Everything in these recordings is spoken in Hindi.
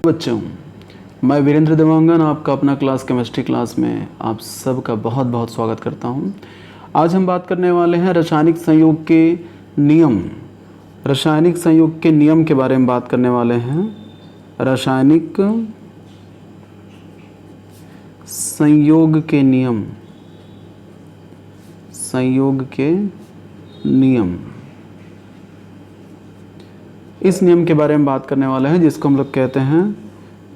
बच्चों, मैं वीरेंद्र देवांगन आपका अपना क्लास केमिस्ट्री क्लास में आप सबका बहुत बहुत स्वागत करता हूं। आज हम बात करने वाले हैं रासायनिक संयोग के नियम। रासायनिक संयोग के नियम के बारे में बात करने वाले हैं। रासायनिक संयोग के नियम, संयोग के नियम, इस नियम के बारे में बात करने वाले हैं जिसको हम लोग कहते हैं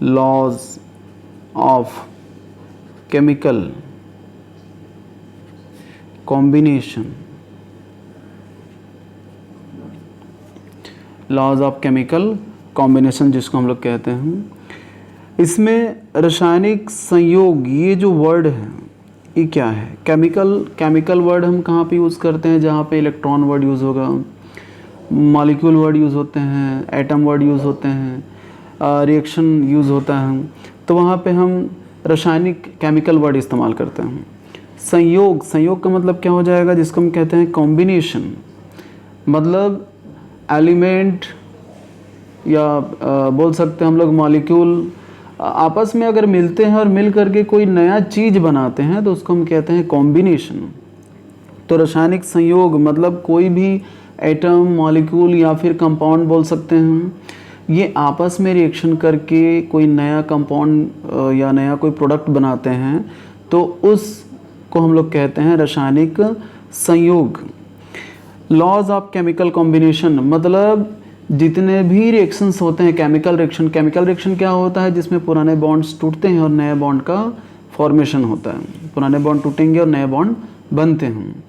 laws of chemical combination. Laws of chemical combination जिसको हम लोग कहते हैं। इसमें रासायनिक संयोग ये जो वर्ड है ये क्या है? केमिकल वर्ड हम कहाँ पे यूज़ करते हैं? जहाँ पे इलेक्ट्रॉन वर्ड यूज़ होगा, मॉलिक्यूल वर्ड यूज़ होते हैं, एटम वर्ड यूज़ होते हैं, रिएक्शन यूज़ होता है, तो वहाँ पे हम रासायनिक केमिकल वर्ड इस्तेमाल करते हैं। संयोग का मतलब क्या हो जाएगा? जिसको हम कहते हैं कॉम्बिनेशन, मतलब एलिमेंट या बोल सकते हैं हम लोग मॉलिक्यूल आपस में अगर मिलते हैं और मिल करके कोई नया चीज़ बनाते हैं तो उसको हम कहते हैं कॉम्बिनेशन। तो रासायनिक संयोग मतलब कोई भी एटम, मॉलिक्यूल या फिर कंपाउंड बोल सकते हैं, ये आपस में रिएक्शन करके कोई नया कंपाउंड या नया कोई प्रोडक्ट बनाते हैं तो उसको हम लोग कहते हैं रासायनिक संयोग। लॉज ऑफ केमिकल कॉम्बिनेशन मतलब जितने भी रिएक्शंस होते हैं केमिकल रिएक्शन क्या होता है? जिसमें पुराने बॉन्ड्स टूटते हैं और नए बॉन्ड का फॉर्मेशन होता है। पुराने बॉन्ड टूटेंगे और नए बॉन्ड बनते हैं।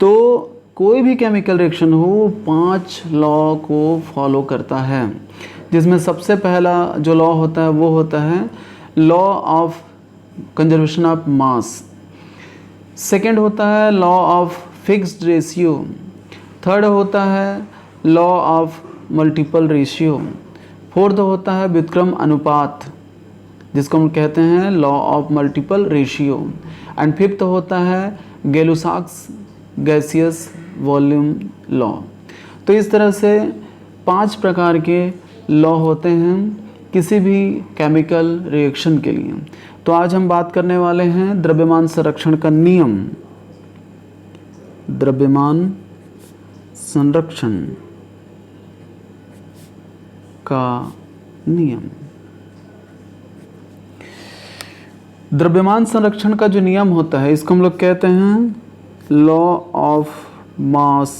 तो कोई भी केमिकल रिएक्शन हो 5 लॉ को फॉलो करता है, जिसमें सबसे पहला जो लॉ होता है वो होता है law of conservation of mass. Second होता है law of fixed ratio. Third होता है law of multiple ratio. Fourth होता है व्युत्क्रम अनुपात, जिसको हम कहते हैं law of multiple ratio. And fifth होता है गैलुसाक्स गैसियस वॉल्यूम लॉ। तो इस तरह से 5 प्रकार के लॉ होते हैं किसी भी केमिकल रिएक्शन के लिए। तो आज हम बात करने वाले हैं द्रव्यमान संरक्षण का नियम। द्रव्यमान संरक्षण का नियम। द्रव्यमान संरक्षण का जो नियम होता है इसको हम लोग कहते हैं law of mass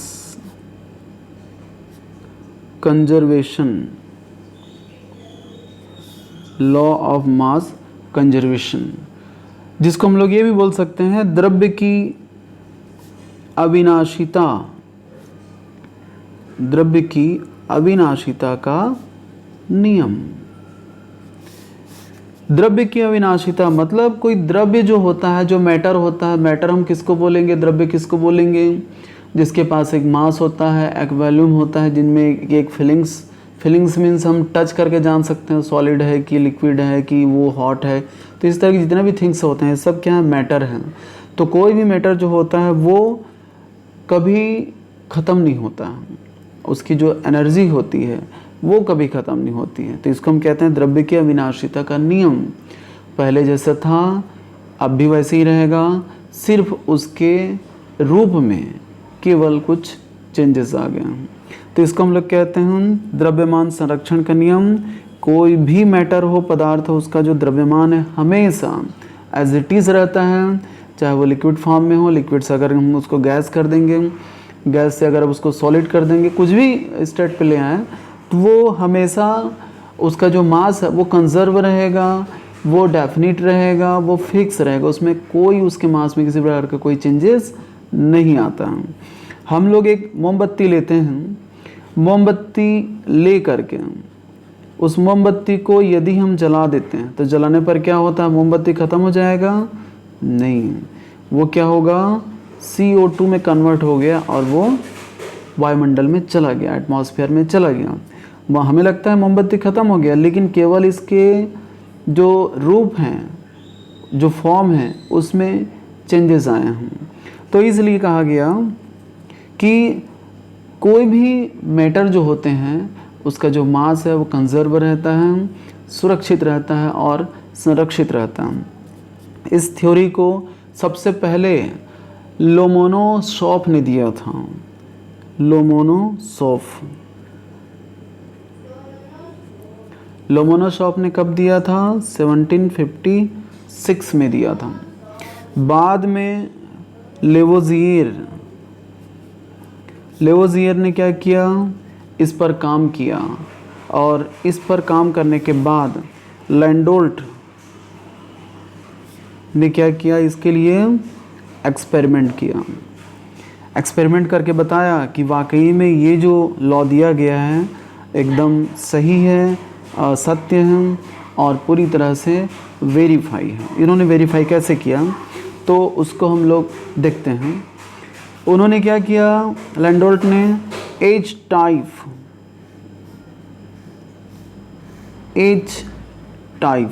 conservation. Law of mass conservation, जिसको हम लोग ये भी बोल सकते हैं द्रव्य की अविनाशिता। द्रव्य की अविनाशिता का नियम। द्रव्य की अविनाशिता मतलब कोई द्रव्य जो होता है, जो मैटर होता है, मैटर हम किसको बोलेंगे, द्रव्य किसको बोलेंगे? जिसके पास एक मास होता है, एक वॉल्यूम होता है, जिनमें एक फीलिंग्स मीन्स हम टच करके जान सकते हैं सॉलिड है कि लिक्विड है कि वो हॉट है। तो इस तरह के जितने भी थिंग्स होते हैं सब क्या है? मैटर हैं। तो कोई भी मैटर जो होता है वो कभी ख़त्म नहीं होता, उसकी जो एनर्जी होती है वो कभी ख़त्म नहीं होती है। तो इसको हम कहते हैं द्रव्य की अविनाशिता का नियम। पहले जैसा था अब भी वैसे ही रहेगा, सिर्फ उसके रूप में केवल कुछ चेंजेस आ गए हैं। तो इसको हम लोग कहते हैं द्रव्यमान संरक्षण का नियम। कोई भी मैटर हो, पदार्थ हो, उसका जो द्रव्यमान है हमेशा एज इट इज़ रहता है, चाहे वो लिक्विड फॉर्म में हो। लिक्विड से अगर हम उसको गैस कर देंगे, गैस से अगर अब उसको सॉलिड कर देंगे, कुछ भी स्टेट पे ले आए, तो वो हमेशा उसका जो मास है वो कंजर्व रहेगा, वो डेफिनिट रहेगा, वो फिक्स रहेगा। उसमें कोई उसके मास में किसी प्रकार का कोई चेंजेस नहीं आता। हम लोग एक मोमबत्ती लेते हैं, मोमबत्ती ले करके उस मोमबत्ती को यदि हम जला देते हैं तो जलाने पर क्या होता है? मोमबत्ती ख़त्म हो जाएगा? नहीं, वो क्या होगा? CO2 में कन्वर्ट हो गया और वो वायुमंडल में चला गया, एटमॉस्फेयर में चला गया। वह हमें लगता है मोमबत्ती ख़त्म हो गया, लेकिन केवल इसके जो रूप हैं, जो फॉर्म है, उसमें चेंजेस आए हैं। तो इसलिए कहा गया कि कोई भी मैटर जो होते हैं उसका जो मास है वो कंजर्व रहता है, सुरक्षित रहता है और संरक्षित रहता है। इस थ्योरी को सबसे पहले लोमोनोसॉफ ने दिया था। लोमोनोसॉफ ने कब दिया था? 1756 में दिया था। बाद में लेवोजियर ने क्या किया? इस पर काम किया, और इस पर काम करने के बाद लैंडोल्ट ने क्या किया? इसके लिए एक्सपेरिमेंट किया। एक्सपेरिमेंट करके बताया कि वाकई में ये जो लॉ दिया गया है एकदम सही है, सत्य है और पूरी तरह से वेरीफाई है। इन्होंने वेरीफाई कैसे किया तो उसको हम लोग देखते हैं। उन्होंने क्या किया? लैंडोल्ट ने एच टाइप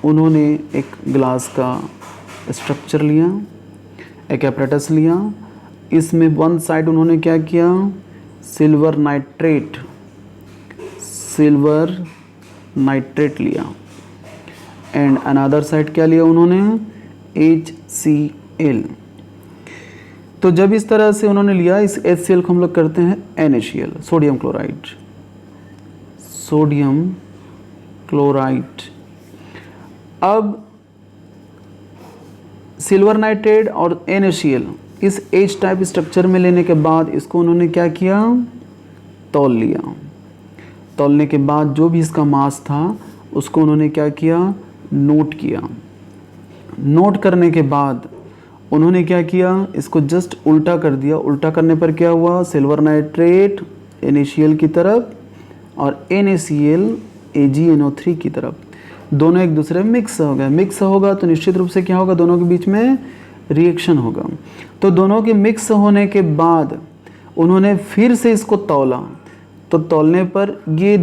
उन्होंने एक ग्लास का स्ट्रक्चर लिया, एक एपरेटस लिया। इसमें वन साइड उन्होंने क्या किया? सिल्वर नाइट्रेट लिया, एंड अनदर साइड क्या लिया उन्होंने? HCl। तो जब इस तरह से उन्होंने लिया, इस HCl को हम लोग करते हैं NaCl, सोडियम क्लोराइड। अब सिल्वर नाइट्रेट और NaCl इस H टाइप स्ट्रक्चर में लेने के बाद इसको उन्होंने क्या किया? तौल लिया। तौलने के बाद जो भी इसका मास था उसको उन्होंने क्या किया? नोट किया। नोट करने के बाद उन्होंने क्या किया? इसको जस्ट उल्टा कर दिया। उल्टा करने पर क्या हुआ? सिल्वर नाइट्रेट NaCl की तरफ और NaCl AgNO3 की तरफ, दोनों एक दूसरे में मिक्स हो गए। मिक्स होगा तो निश्चित रूप से क्या होगा? दोनों के बीच में रिएक्शन होगा। तो दोनों के मिक्स होने के बाद उन्होंने फिर से इसको तौला। तो तौलने पर ये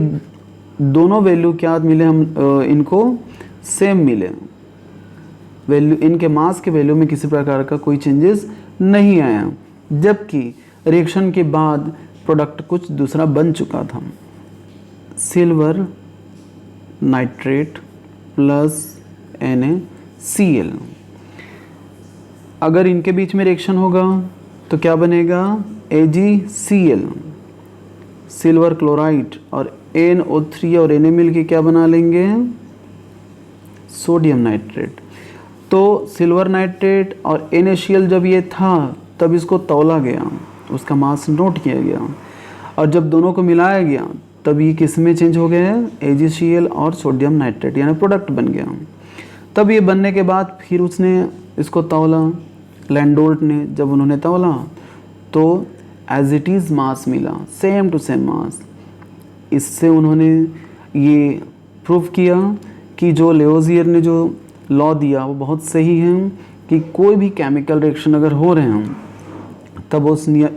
दोनों वैल्यू क्या मिले? हम इनको सेम मिले वैल्यू, इनके मास के वैल्यू में किसी प्रकार का कोई चेंजेस नहीं आया, जबकि रिएक्शन के बाद प्रोडक्ट कुछ दूसरा बन चुका था। सिल्वर नाइट्रेट प्लस NaCl, अगर इनके बीच में रिएक्शन होगा तो क्या बनेगा? AgCl, सिल्वर क्लोराइड और NO3 और Na मिल के क्या बना लेंगे? Sodium nitrate. तो सिल्वर नाइट्रेट और NaCl जब ये था तब इसको तौला गया, उसका मास नोट किया गया, और जब दोनों को मिलाया गया तब ये किस में चेंज हो गया है? AgCl और सोडियम नाइट्रेट, यानी प्रोडक्ट बन गया। तब ये बनने के बाद फिर उसने इसको तौला, लैंडोल्ट ने जब उन्होंने तौला तो एज इट इज़ मास मिला, सेम टू सेम मास। इससे उन्होंने ये प्रूव किया कि जो लेवोजियर ने जो लॉ दिया वो बहुत सही है, कि कोई भी केमिकल रिएक्शन अगर हो रहे हैं तब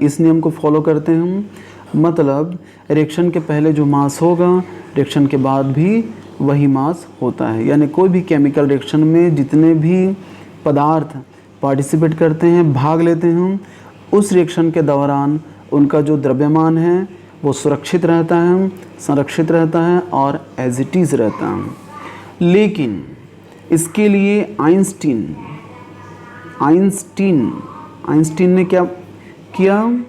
इस नियम को फॉलो करते हैं। मतलब रिएक्शन के पहले जो मास होगा रिएक्शन के बाद भी वही मास होता है। यानी कोई भी केमिकल रिएक्शन में जितने भी पदार्थ पार्टिसिपेट करते हैं, भाग लेते हैं, उस रिएक्शन के दौरान उनका जो द्रव्यमान है वो सुरक्षित रहता है, संरक्षित रहता है और एज इट इज़ रहता है। लेकिन इसके लिए आइंस्टीन ने क्या किया?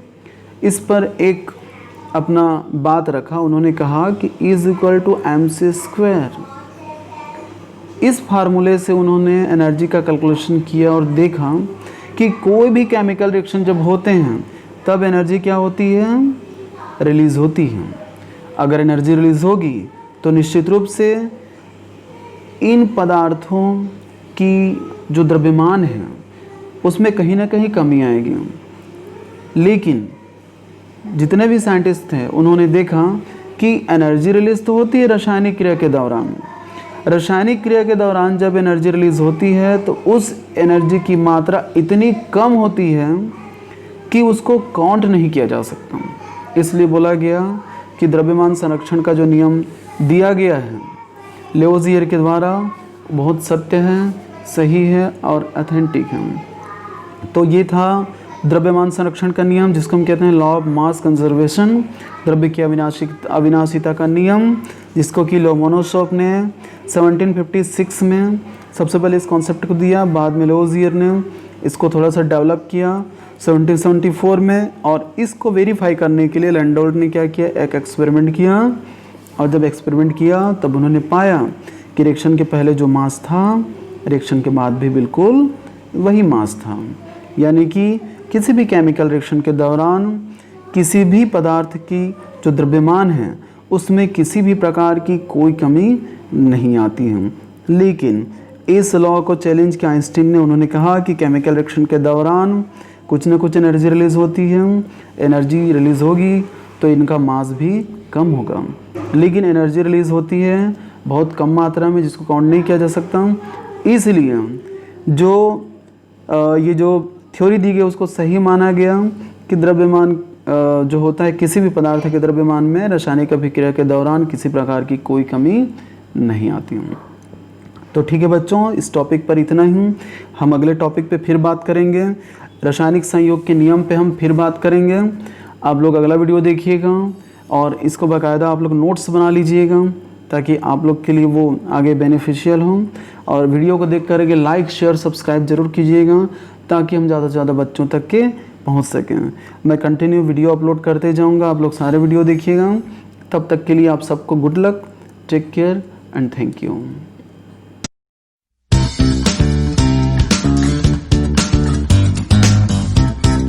इस पर एक अपना बात रखा। उन्होंने कहा कि E=mc²। इस फार्मूले से उन्होंने एनर्जी का कैलकुलेशन किया और देखा कि कोई भी केमिकल रिएक्शन जब होते हैं तब एनर्जी क्या होती है? रिलीज़ होती है। अगर एनर्जी रिलीज़ होगी तो निश्चित रूप से इन पदार्थों की जो द्रव्यमान है उसमें कहीं ना कहीं कमी आएगी। लेकिन जितने भी साइंटिस्ट थे उन्होंने देखा कि एनर्जी रिलीज़ तो होती है रासायनिक क्रिया के दौरान। रासायनिक क्रिया के दौरान जब एनर्जी रिलीज़ होती है तो उस एनर्जी की मात्रा इतनी कम होती है कि उसको काउंट नहीं किया जा सकता। इसलिए बोला गया कि द्रव्यमान संरक्षण का जो नियम दिया गया है लेवोजियर के द्वारा बहुत सत्य है, सही है और ऑथेंटिक है। तो ये था द्रव्यमान संरक्षण का नियम जिसको हम कहते हैं लॉ ऑफ मास कंजर्वेशन, द्रव्य की अविनाशिता का नियम जिसको कि लोमोनोसॉफ ने 1756 में सबसे पहले इस कॉन्सेप्ट को दिया, बाद में लोजियर ने इसको थोड़ा सा डेवलप किया 1774 में, और इसको वेरीफाई करने के लिए लैंडोल्ट ने क्या किया, एक एक्सपेरिमेंट किया, और जब एक्सपेरिमेंट किया तब उन्होंने पाया कि रिएक्शन के पहले जो मास था रिएक्शन के बाद भी बिल्कुल वही मास था। यानी कि किसी भी केमिकल रिएक्शन के दौरान किसी भी पदार्थ की जो द्रव्यमान है उसमें किसी भी प्रकार की कोई कमी नहीं आती है। लेकिन इस लॉ को चैलेंज किया आइंस्टीन ने, उन्होंने कहा कि केमिकल रिएक्शन के दौरान कुछ ना कुछ एनर्जी रिलीज़ होती है, एनर्जी रिलीज़ होगी तो इनका मास भी कम होगा, लेकिन एनर्जी रिलीज़ होती है बहुत कम मात्रा में जिसको काउंट नहीं किया जा सकता। इसलिए जो ये जो थ्योरी दी गई उसको सही माना गया कि द्रव्यमान जो होता है किसी भी पदार्थ के द्रव्यमान में रासायनिक अभिक्रिया के दौरान किसी प्रकार की कोई कमी नहीं आती है। तो ठीक है बच्चों, इस टॉपिक पर इतना ही। हम अगले टॉपिक पे फिर बात करेंगे, रासायनिक संयोग के नियम पे हम फिर बात करेंगे। आप लोग अगला वीडियो देखिएगा और इसको बाकायदा आप लोग नोट्स बना लीजिएगा ताकि आप लोग के लिए वो आगे बेनिफिशियल हो। और वीडियो को देख करके लाइक शेयर सब्सक्राइब ज़रूर कीजिएगा ताकि हम ज़्यादा से ज़्यादा बच्चों तक के पहुंच सकें। मैं कंटिन्यू वीडियो अपलोड करते जाऊंगा, आप लोग सारे वीडियो देखिएगा। तब तक के लिए आप सबको good luck, take care and thank you.